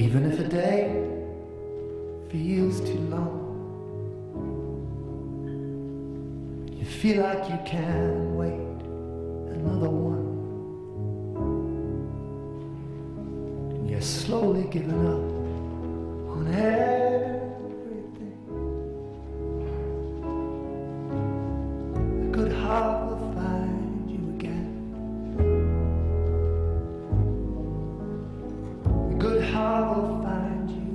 Even if a day feels too long, you feel like you can't wait another one, and you're slowly giving up on everything. A good heart will find you again. A good heart will find you,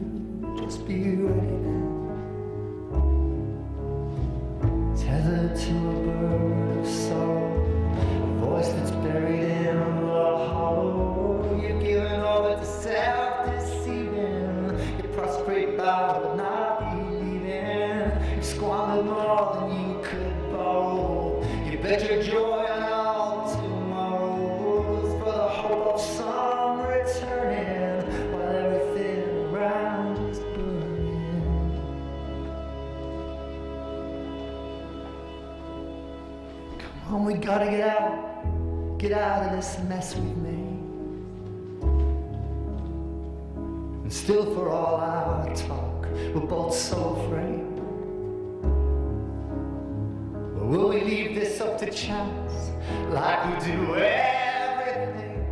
just be ready then. Tethered to a bird of sorrow, a voice that's buried in the hollow. You're giving over to self-deceiving. You prostrate bow but not believing. You squandered more than you could borrow. You bet your joy on all tomorrows for the hope of some returning, while everything around is burning. Come on, we gotta get out of this mess we've made. And still, for all our talk, we're both so afraid. But will we leave this up to chance, like we do everything?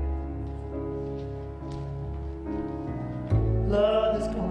Love is gonna